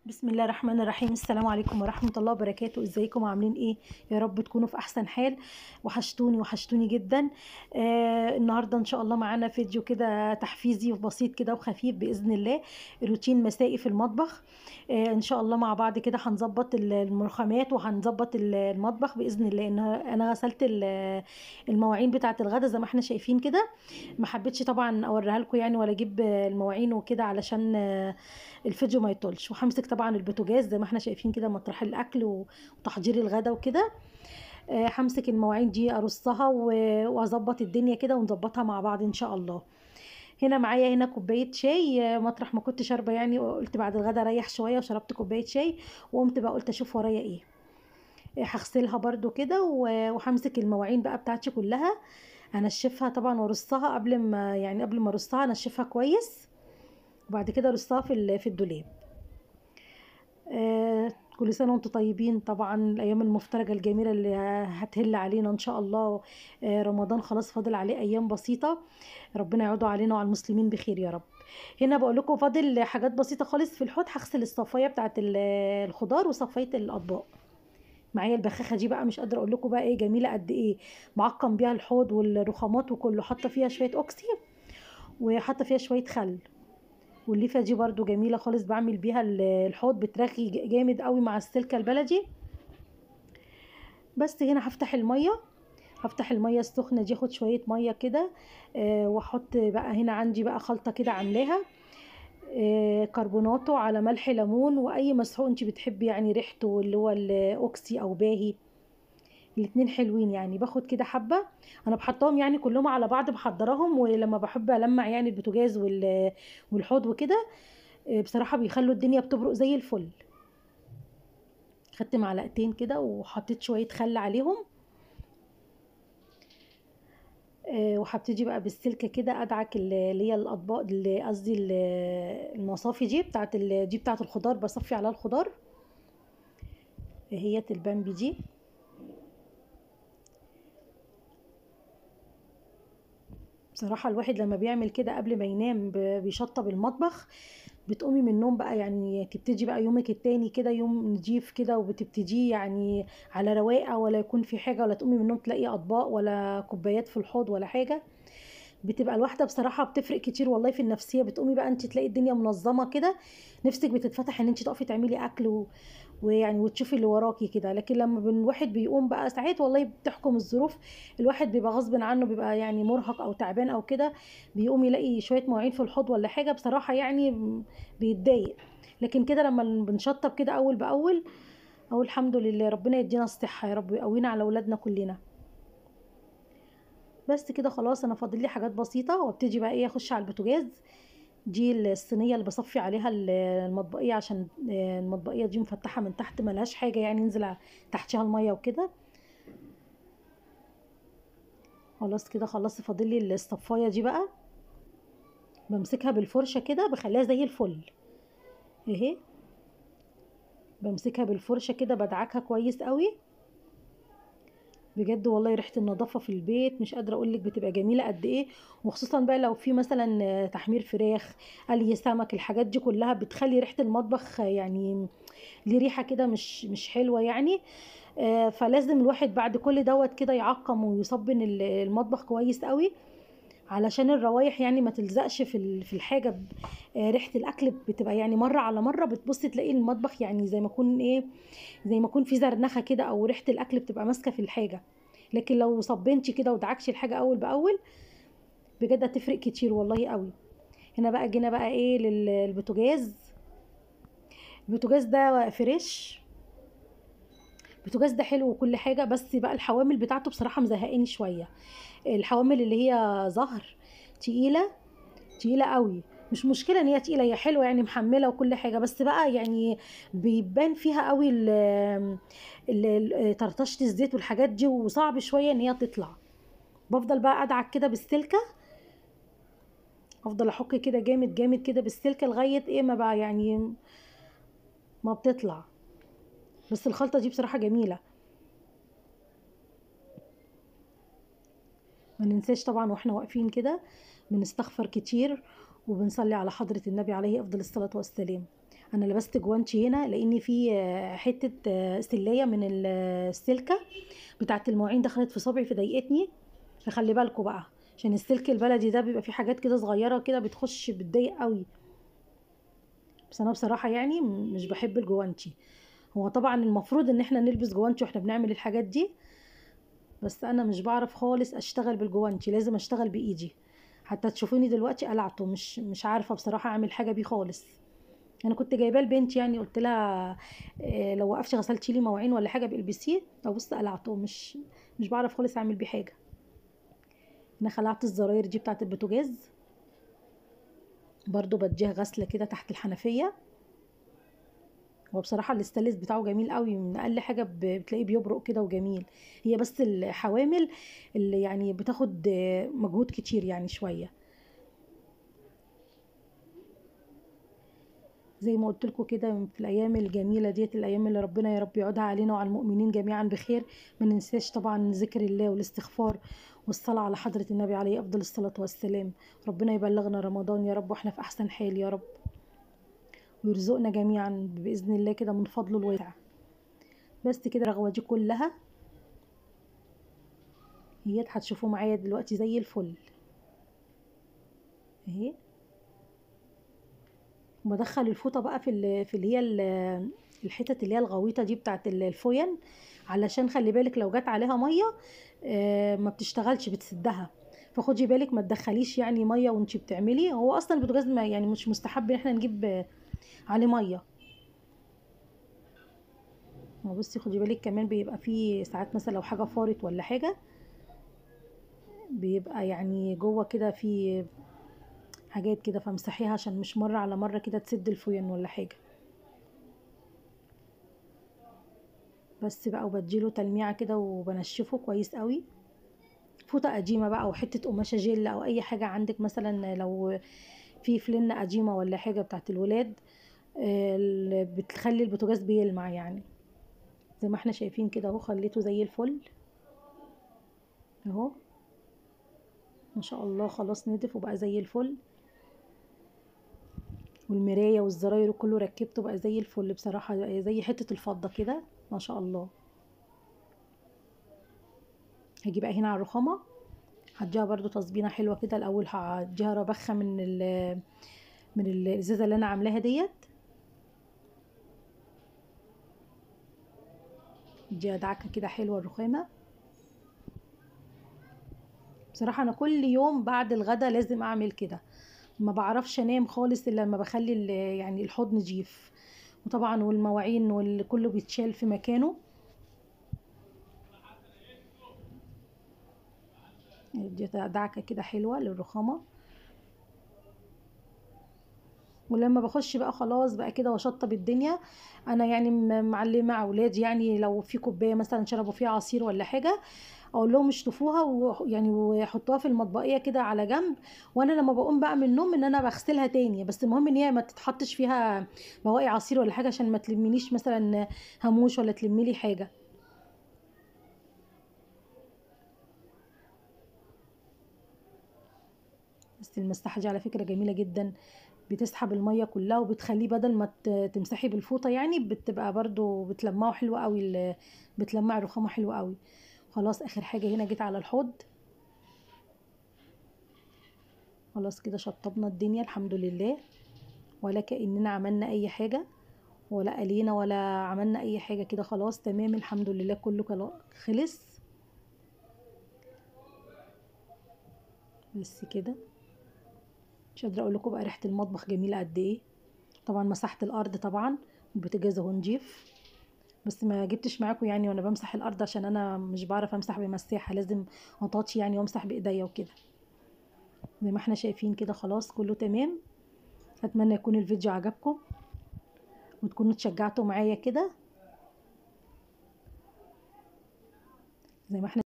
بسم الله الرحمن الرحيم. السلام عليكم ورحمة الله وبركاته. ازيكم عاملين ايه؟ يا رب تكونوا في احسن حال. وحشتوني جدا. النهاردة ان شاء الله معانا فيديو كده تحفيزي وبسيط كده وخفيف بإذن الله. روتين مسائي في المطبخ. ان شاء الله مع بعض كده هنظبط المرخمات وهنظبط المطبخ بإذن الله. ان انا غسلت المواعين بتاعة الغدا زي ما احنا شايفين كده. ما حبيتش طبعا اوريها لكم يعني ولا اجيب المواعين وكده علشان الفيديو ما يطولش. وهمسك طبعا البوتاجاز زي ما احنا شايفين كده مطرح الاكل وتحضير الغدا وكده. همسك المواعين دي ارصها واظبط الدنيا كده ونظبطها مع بعض ان شاء الله. هنا معايا هنا كوبايه شاي. مطرح ما كنت شاربه يعني قلت بعد الغدا اريح شويه وشربت كوبايه شاي. وقمت بقى قلت اشوف ورايا ايه. هغسلها برده كده وهمسك المواعين بقى بتاعتي كلها. انشفها طبعا وارصها قبل ما ارصها انشفها كويس. وبعد كده ارصها في الدولاب. كل سنة وانتم طيبين. طبعا الأيام المفترجة الجميلة اللي هتهل علينا إن شاء الله. رمضان خلاص فاضل عليه أيام بسيطة. ربنا يعوده علينا وعلى المسلمين بخير يا رب. هنا بقول لكم فاضل حاجات بسيطة خالص في الحوض. هغسل الصفاية بتاعت الخضار وصفاية الأطباق. معايا البخاخة دي بقى مش قادرة أقول لكم بقى إيه جميلة قد إيه. بعقم بيها الحوض والرخامات وكله. حاطة فيها شوية أوكسي وحاطة فيها شوية خل. والليفه دي برضو جميله خالص بعمل بيها الحوض بترخي جامد قوي مع السلكه البلدي. بس هنا هفتح الميه السخنه دي اخد شويه ميه كده. واحط بقى هنا عندي بقى خلطه كده عاملاها. كربوناتو على ملح ليمون واي مسحوق انت بتحبي يعني ريحته اللي هو الاوكسي او باهي. الاتنين حلوين يعني. باخد كده حبه. انا بحطهم يعني كلهم على بعض بحضرهم. ولما بحب المع يعني البوتاجاز والحوض وكده. بصراحة بيخلوا الدنيا بتبرق زي الفل. خدت معلقتين كده وحطيت شوية خل عليهم. وهبتدي بقى بالسلكة كده ادعك اللي هي الاطباق اللي قصدي المصافي دي بتاعت الخضار بصفي عليها الخضار. هي البامبي دي. بصراحة الواحد لما بيعمل كده قبل ما ينام بيشطب المطبخ. بتقومي من النوم بقى يعني تبتدي بقى يومك التاني كده يوم نضيف كده وبتبتديه يعني على رواقه ولا يكون في حاجة ولا تقومي من النوم تلاقي أطباق ولا كوبايات في الحوض ولا حاجة. بتبقى الواحدة بصراحة بتفرق كتير والله في النفسية. بتقومي بقى انت تلاقي الدنيا منظمة كده. نفسك بتتفتح ان انت تقفي تعملي اكل ويعني وتشوفي اللي وراكي كده. لكن لما الواحد بيقوم بقى ساعات والله بتحكم الظروف. الواحد بيبقى غصب عنه بيبقى يعني مرهق او تعبان او كده. بيقوم يلاقي شوية مواعين في الحوض ولا حاجة بصراحة يعني بيتضايق. لكن كده لما بنشطب كده اول باول. اقول الحمد لله ربنا يدينا الصحة يا رب ويقوينا على اولادنا كلنا. بس كده خلاص انا فاضل لي حاجات بسيطه وابتدي بقى ايه اخش على البوتاجاز. دي الصينيه اللي بصفي عليها المطبقيه عشان المطبقيه دي مفتحه من تحت ملهاش حاجه يعني ينزل تحتها الميه وكده. خلاص كده خلصت فاضل لي الصفايه دي بقى. بمسكها بالفرشه كده بخليها زي الفل. اهي. بمسكها بالفرشه كده بدعكها كويس قوي. بجد والله ريحه النظافه في البيت مش قادره اقول لك بتبقى جميله قد ايه. وخصوصا بقى لو في مثلا تحمير فراخ قلي سمك الحاجات دي كلها بتخلي ريحه المطبخ يعني ليه ريحه كده مش حلوه يعني. فلازم الواحد بعد كل دوت كده يعقم ويصبن المطبخ كويس قوي. علشان الروايح يعني ما تلزقش في الحاجه ريحه الاكل بتبقى يعني مره على مره بتبصي تلاقي المطبخ يعني زي ما يكون في زرنخه كده او ريحه الاكل بتبقى ماسكه في الحاجه. لكن لو صبنتي كده ودعكشي الحاجه اول باول بجد هتفرق كتير والله قوي. هنا بقى جينا بقى ايه للبوتاجاز. البوتاجاز ده فريش. البوتاجاز ده حلو وكل حاجه بس بقى الحوامل بتاعته بصراحه مزهقاني شويه. الحوامل اللي هي زهر تقيله. تقيله قوي. مش مشكله ان هي تقيله هي حلوه يعني محمله وكل حاجه بس بقى يعني بيبان فيها قوي طرطشه الزيت والحاجات دي وصعب شويه ان هي تطلع. بفضل بقى ادعك كده بالسلكه. افضل احك كده جامد جامد كده بالسلكه لغايه ايه ما بقى يعني ما بتطلع. بس الخلطه دي بصراحه جميله. ما ننساش طبعا واحنا واقفين كده بنستغفر كتير وبنصلي على حضرة النبي عليه افضل الصلاة والسلام. انا لبست جوانتي هنا لان في حته سلايه من السلكه بتاعه المواعين دخلت في صبعي فضايقتني. فخلي بالكوا بقى، عشان السلك البلدي ده بيبقى فيه حاجات كده صغيره كده بتخش بتضايق قوي. بس انا بصراحه يعني مش بحب الجوانتي. هو طبعا المفروض ان احنا نلبس جوانتي واحنا بنعمل الحاجات دي، بس انا مش بعرف خالص اشتغل بالجوانتي، لازم اشتغل بايدي. حتى تشوفوني دلوقتي قلعته، مش عارفه بصراحه اعمل حاجه بيه خالص. انا كنت جايباه لبنتي، يعني قلت لها لو وقفتي غسلتي لي مواعين ولا حاجه بالبسيه. او بص قلعته، مش بعرف خالص اعمل بيه حاجه. انا خلعت الزراير دي بتاعت البوتاجاز، برضو بديها غسله كده تحت الحنفيه. هو بصراحه الاستانلس بتاعه جميل قوي، من اقل حاجه بتلاقيه بيبرق كده وجميل. هي بس الحوامل اللي يعني بتاخد مجهود كتير يعني شويه. زي ما قلت لكم كده، في الايام الجميله ديت، الايام اللي ربنا يا رب يعودها علينا وعلى المؤمنين جميعا بخير. ما ننساش طبعا ذكر الله والاستغفار والصلاه على حضره النبي عليه افضل الصلاه والسلام. ربنا يبلغنا رمضان يا رب واحنا في احسن حال يا رب، ويرزقنا جميعا باذن الله كده من فضله الواسع. بس كده الرغوه دي كلها هي هتشوفوا معايا دلوقتي زي الفل اهي. بدخل الفوطه بقى في اللي هي الحتت اللي هي الغويطه دي بتاعت الفوين، علشان خلي بالك لو جت عليها ميه ما بتشتغلش، بتسدها. فخدي بالك ما تدخليش يعني ميه وانتي بتعملي. هو اصلا البوتاجاز يعني مش مستحب ان احنا نجيب عليه ميه. بصي خدي بالك كمان، بيبقى فيه ساعات مثلا لو حاجه فارت ولا حاجه، بيبقى يعني جوه كده في حاجات كده، فامسحيها عشان مش مره على مره كده تسد الفوين ولا حاجه. بس بقى وبديله تلميعه كده وبنشفه كويس قوي. فوطه قديمه بقى او حته قماشه جل او اي حاجه عندك، مثلا لو في فلنة قديمه ولا حاجه بتاعت الولاد اللي بتخلي البوتاجاز بيلمع يعني. زي ما احنا شايفين كده اهو، خليته زي الفل اهو. ما شاء الله خلاص نضف وبقى زي الفل. والمرايه والزراير كله ركبته بقى زي الفل بصراحه، زي حته الفضه كده. ما شاء الله. هاجي بقى هنا على الرخامه، هديها برضو تصبينه حلوه كده. الاول هديها ربخه من الازازه اللي انا عاملاها ديت. اديها دعكه كده حلوه الرخامه. بصراحه انا كل يوم بعد الغدا لازم اعمل كده. ما بعرفش انام خالص الا لما بخلي يعني الحوض نضيف. وطبعا والمواعين والكله بيتشال في مكانه. دي دعكه كده حلوه للرخامه. ولما بخش بقى خلاص بقى كده واشطب الدنيا، انا يعني معلمه اولادي يعني لو في كوبايه مثلا شربوا فيها عصير ولا حاجه، اقول لهم اشطفوها ويعني وحطوها في المطبقيه كده على جنب. وانا لما بقوم بقى من النوم ان انا بغسلها تاني، بس المهم ان هي ما تتحطش فيها بواقي عصير ولا حاجه، عشان ما تلمنيش مثلا هموش ولا تلملي حاجه. بس المساحه دي على فكره جميله جدا، بتسحب الميه كلها وبتخليه بدل ما تمسحي بالفوطه يعني، بتبقى برضو بتلمعه حلو قوي بتلمع الرخامه حلو قوي. خلاص اخر حاجه هنا جيت على الحوض. خلاص كده شطبنا الدنيا الحمد لله، ولا كأننا عملنا اي حاجه، ولا قلينا ولا عملنا اي حاجه كده. خلاص تمام الحمد لله كله خلص. بس كده. مش قادره اقول لكم بقى ريحه المطبخ جميله قد ايه. طبعا مسحت الارض طبعا، البوتاجاز اهو نضيف. بس ما جبتش معاكم يعني وانا بمسح الارض، عشان انا مش بعرف امسح بمساحه، لازم اطاطي يعني وامسح بايديا وكده. زي ما احنا شايفين كده خلاص كله تمام. اتمنى يكون الفيديو عجبكم وتكونوا اتشجعتوا معايا كده. زي ما احنا